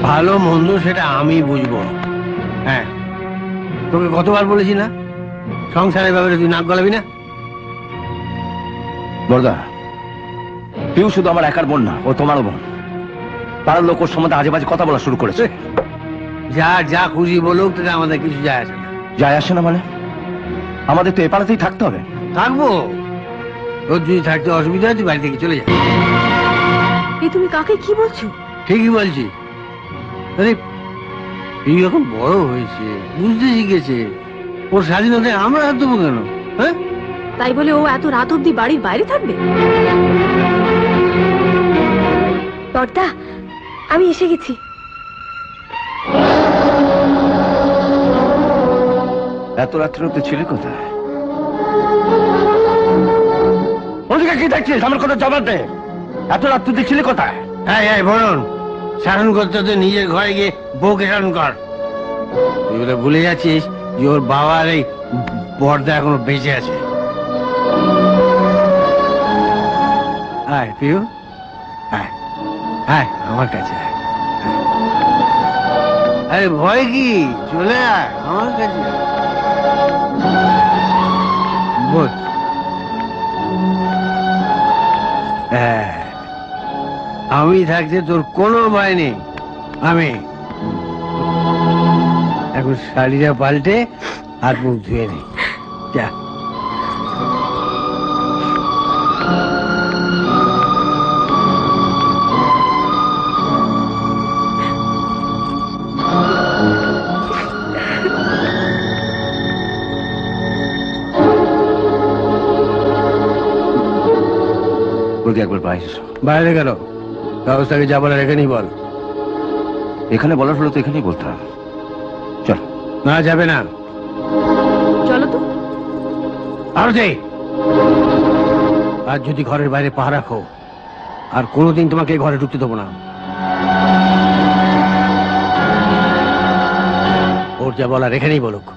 ভালো মন্দ সেটা আমি বুঝবো। হ্যাঁ, তোকে কতবার বলেছি না সংসারের ব্যাপারে তুই নাক গলাবি না। বড়দা, পিউ শুধু আমার একার বোন না, ও তোমারও বোন। পাড়ার লোক ওর সম্বন্ধে আজে বাজে কথা বলা শুরু করেছে। যা যা খুশি বলুক, তাতে আমাদের কিছু যায় আসে না। যায় আসে না মানে? আমাদের তো এ পাড়াতেই থাকতে হবে। থাকবো, তোর যদি থাকতে অসুবিধা হয় তুই বাড়ি থেকে চলে যা। এই তুমি কাকে কি বলছো? ঠিকই বলছি। আরে তুই এখন বড় হয়েছে, বুঝতে শিখেছে, ওর স্বাধীনতায় আমরা হাত দেবো কেন? হ্যাঁ, তাই বলে ও এত রাত অব্দি বাড়ির বাইরে থাকবে? কর্তা, আমি এসে গেছি। এত রাত্রে অব্দি ছিলি কোথায়? ওদিকে কি দেখছিস? আমার কথা জবাব দে। এত রাত্রে তুই ছিলি কোথায়? হ্যাঁ হ্যাঁ বরণ, শাসন করতে তো নিজের ঘরে গিয়ে বউকে শাসন কর। তুই বলে ভুলে যাচ্ছিস যে ওর বাবার এই বর্দা এখনো বেঁচে আছে। আয় পিউ, আয় আয় আমার কাছে আয়। আরে ভয় কি, চলে আয় আমার কাছে। বল। হ্যাঁ, আমি থাকতে তোর কোনো ভয় নেই। আমি এখন শাড়িটা পাল্টে হাত মুখ ধুয়ে নি, যা। একবার বাইরে বাইরে গেল ব্যবস্থাকে যা বলার এখানেই বল। এখানে বলার হলো তো এখানেই বলতাম। চল। না, যাবে না। চলো তো। আরতি, আজ যদি ঘরের বাইরে পা রাখো, আর কোনোদিন তোমাকে ঘরে ঢুকতে দেবো না। ওর যা বলার এখানেই বলুক।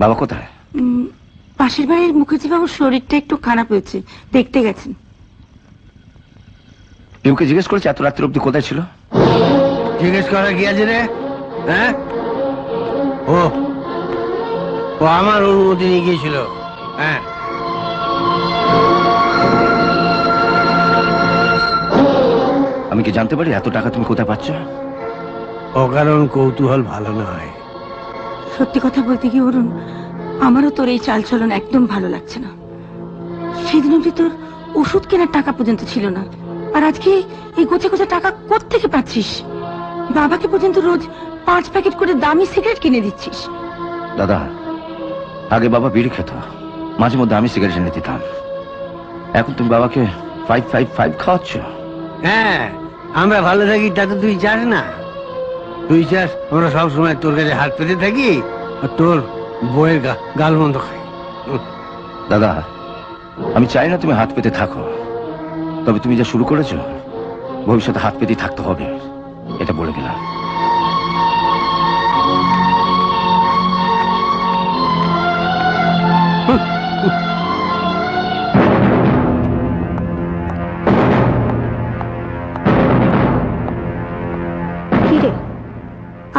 বাবা কোথায়? পাশের বাড়ির মুখার্জি বাবুর শরীরটা একটু খারাপ হয়েছে, দেখতে গেছেন। পিউকে জিজ্ঞেস করেছে এত রাত্রি অব্দি কোথায় ছিল? জিজ্ঞেস করা কি আছে রে? হ্যাঁ, ও ও আমার অনুমতি নিয়ে গিয়েছিল। হ্যাঁ, আমি কি জানতে পারি এত টাকা তুমি কোথায় পাচ্ছ? অকারণ কৌতূহল ভালো নয়। সত্যি কথা বলতে কি অরুণ, আমারও তোর এই চালচলন একদম ভালো লাগছে না। সেদিন অব্দি তোর ওষুধ কেনার টাকা পর্যন্ত ছিল না, আর আজকে এই গোছা গোছা টাকা কোত্থেকে পাচ্ছিস? বাবাকে পর্যন্ত রোজ 5 প্যাকেট করে দামি সিগারেট কিনে দিচ্ছিস। দাদা, আগে বাবা বিড়ি খেত, মাঝে মধ্যে আমি সিগারেট এনে দিতাম। এখন তুমি বাবাকে 555 খাওয়াচ্ছ। হ্যাঁ, আমরা ভালো থাকি তা তো তুই চাস না। তুই চাস আমরা সবসময় তোর কাছে হাত পেতে থাকি আর তোর বইয়ের গাল বন্ধ খাই। দাদা, আমি চাই না তুমি হাত পেতে থাকো, তবে তুমি যা শুরু করেছো ভবিষ্যতে হাত পেতেই থাকতে হবে, এটা বলে গেলাম।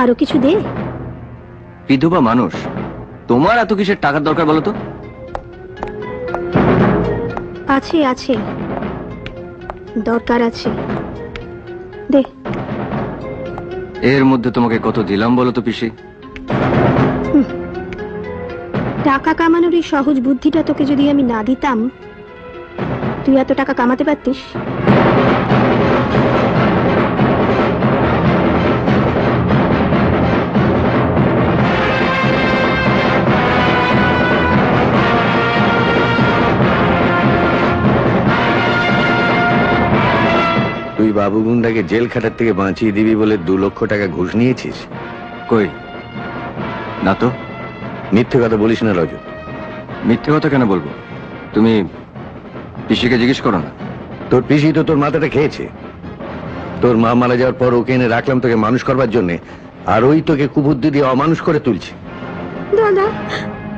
আরো কিছু দে। বিধবা মানুষ, তোমার এত কিসের টাকার দরকার বলো তো? আছে আছে, দরকার আছে, দে। এর মধ্যে তোমাকে কত দিলাম বলো তো পিসি? টাকা কামানোর এই সহজ বুদ্ধিটা তোকে যদি আমি না দিতাম, তুই এত টাকা কামাতে পারতিস? তুই বাবু গুন্ডাকে জেল খাটার থেকে বাঁচিয়ে দিবি বলে 2 লক্ষ টাকা ঘুষ নিয়েছিস? কই না তো। মিথ্যে কথা বলিস না রজত। মিথ্যে কথা কেন বলবো? তুমি পিসিকে জিজ্ঞেস করো না। তোর পিসি তো তোর মাথাটা খেয়েছে। তোর মা মারা যাওয়ার পর ওকে এনে রাখলাম তোকে মানুষ করবার জন্য, আর ওই তোকে কুবুদ্ধি দিয়ে অমানুষ করে তুলছে। দাদা,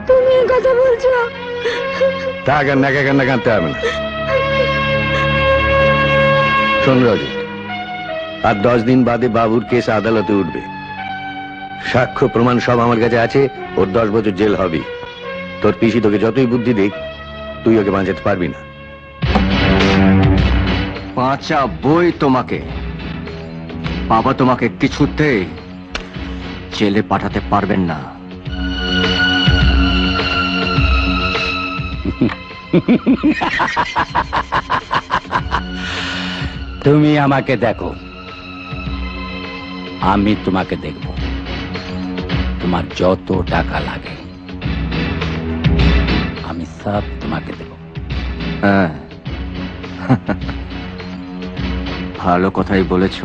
তুমি এই কথা বলছো? থাক, আর নাকা কান্না কাঁদতে হবে না। শোন রজত, আর 10 দিন বাদে বাবুর কেস আদালতে উঠবে। সাক্ষ্য প্রমাণ সব আমার কাছে আছে। ওর 10 বছর জেল হবে। তোর পিসি তোকে যতই বুদ্ধি দেখ, তুই ওকে বাঁচাতে পারবি না। বাঁচাবই তোমাকে। বাবা তোমাকে কিছুতেই জেলে পাঠাতে পারবেন না। তুমি আমাকে দেখো, আমি তোমাকে দেখব। তোমার যত টাকা লাগে আমি সব তোমাকে দেব। হ্যাঁ, ভালো কথাই বলেছ।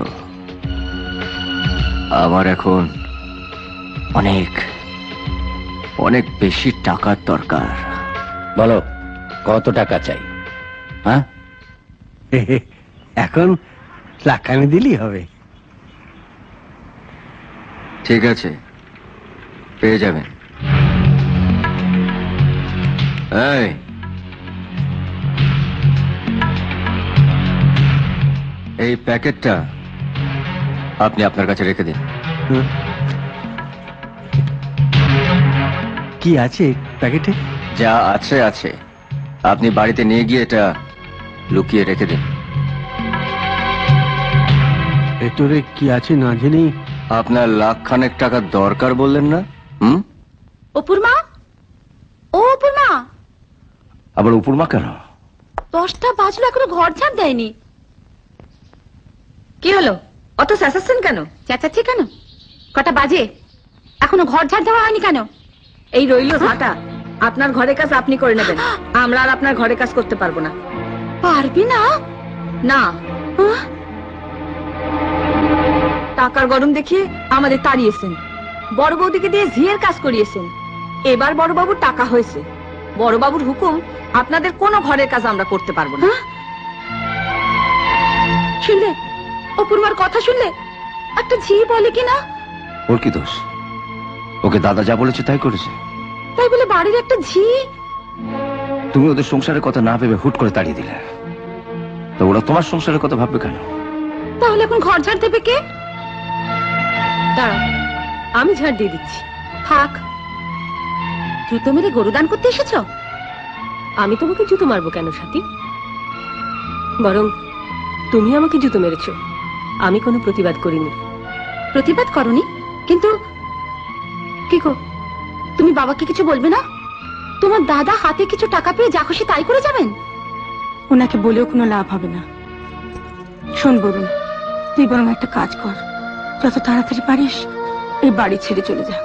আমার এখন অনেক অনেক বেশি টাকার দরকার। বলো কত টাকা চাই? হ্যাঁ, এখন লাখানি দিলেই হবে। ঠিক আছে, পেয়ে যাবেন। এই, এই প্যাকেটটা আপনি আপনার কাছে রেখে দিন। কি আছে প্যাকেটে? যা আছে আছে, আপনি বাড়িতে নিয়ে গিয়ে এটা লুকিয়ে রেখে দিন। ভেতরে কি আছে না জেনে? আপনার লাখখানেক টাকা দরকার বললেন না? অপুর মা, ও অপুর মা, আবার উপরমা কেন? 10টা বাজলো, এখনো ঘর ঝাড় দেয়নি। কি হলো, অত চেঁচাচ্ছেন কেন? চেঁচাচ্ছি কেন? কটা বাজে, এখনো ঘর ঝাড় দেওয়া হয়নি কেন? এই রইল ঝাঁটা, আপনার ঘরের কাজ আপনি করে নেবেন। আমরা আর আপনার ঘরের কাজ করতে পারবো না। পারবি না? না। টাকার গরম দেখিয়ে আমাদের তাড়িয়েছেন, বড় বৌদিকে দিয়ে ঝিয়ের কাজ করিয়েছেন। এবার বড়বাবুর টাকা হয়েছে, বড়বাবুর হুকুম আপনাদের কোনো ঘরের কাজ আমরা করতে পারবো না। শুনলে অপূর্বার কথা? শুনলে একটা ঝি বলে কি না? ওর কি দোষ? ওকে দাদা যা বলেছে তাই করেছে। তাই বলে বাড়ির একটা ঝি? তুমি ওদের সংসারের কথা না ভেবে হুট করে তাড়িয়ে দিলে, তো ওরা তোমার সংসারের কথা ভাববে কেন? তাহলে এখন ঘর ঝাড় দেবে কে? দাঁড়াও, আমি ঝাড় দিয়ে দিচ্ছি। থাক। জুতো মেরে গরু দান করতে এসেছো? আমি তোমাকে জুতো মারবো কেন সাথী? বরং তুমি আমাকে জুতো মেরেছো, আমি কোনো প্রতিবাদ করিনি। প্রতিবাদ করনি? কিন্তু কি গো, তুমি বাবাকে কিছু বলবে না? তোমার দাদা হাতে কিছু টাকা পেয়ে যা খুশি তাই করে যাবেন? ওনাকে বলেও কোনো লাভ হবে না। শোন বরুণ, তুই বরং একটা কাজ কর, যত তাড়াতাড়ি পারিস এই বাড়ি ছেড়ে চলে যা।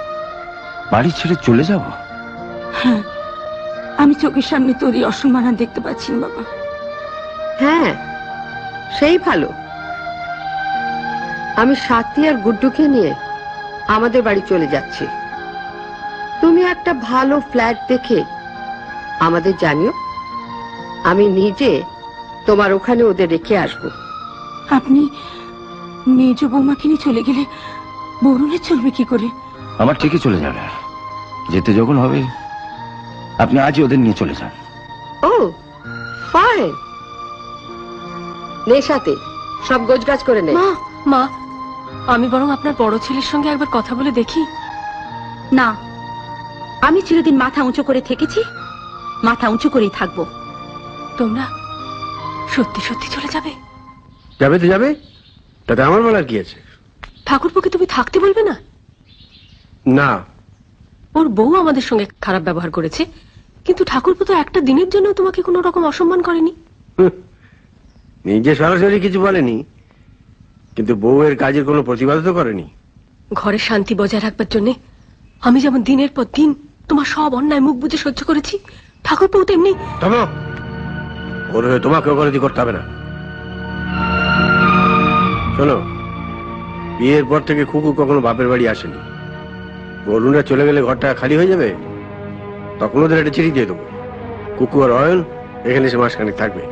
বাড়ি ছেড়ে চলে যাব? হ্যাঁ, আমি চোখের সামনে তোর এই অসম্মান আর দেখতে পাচ্ছি না বাবা। হ্যাঁ, সেই ভালো। আমি সাথী আর গুড্ডুকে নিয়ে আমাদের বাড়ি চলে যাচ্ছি। তুমি একটা ভালো ফ্ল্যাট দেখে আমাদের জানিও, আমি নিজে তোমার ওখানে ওদের রেখে আসবো। আপনি মেজ বৌমাকে নিয়ে চলে গেলে বরুণের চলবে কি করে? আমার ঠিকই চলে যাবে, যেতে যখন হবে আপনি আজই ওদের নিয়ে চলে যান। ও ফাইন, নে সাথে সব গোছগাছ করে নে। মা, মা, আমি বরং আপনার বড় ছেলের সঙ্গে একবার কথা বলে দেখি। না, আমি চিরদিন মাথা উঁচু করে থেকেছি, মাথা উঁচু করেই থাকবো। তোমরা সত্যি সত্যি চলে যাবে? যাবে তো যাবে, তাতে আমার বলার কি আছে? ঠাকুরপোকে তুমি থাকতে বলবে না? না, ওর বউ আমাদের সঙ্গে খারাপ ব্যবহার করেছে, কিন্তু ঠাকুরপো তো একটা দিনের জন্য তোমাকে কোনো রকম অসম্মান করেনি। নিজে সরাসরি কিছু বলেনি, কিন্তু বউয়ের কাজের কোনো প্রতিবাদ তো করেনি। ঘরের শান্তি বজায় রাখবার জন্য আমি যেমন দিনের পর দিন তোমার সব অন্যায় মুখ বুজে সহ্য করেছি, ঠাকুরপো তেমনি। থামো, ওর হয়ে তোমাকে অবনতি করতে হবে না। শোনো, বিয়ের পর থেকে খুকু কখনো বাপের বাড়ি আসেনি। বরুণরা চলে গেলে ঘরটা খালি হয়ে যাবে, তখন ওদের এটা চিঠি দিয়ে দেবো। কুকু আর অয়ন এখানে এসে মাসখানেক থাকবে।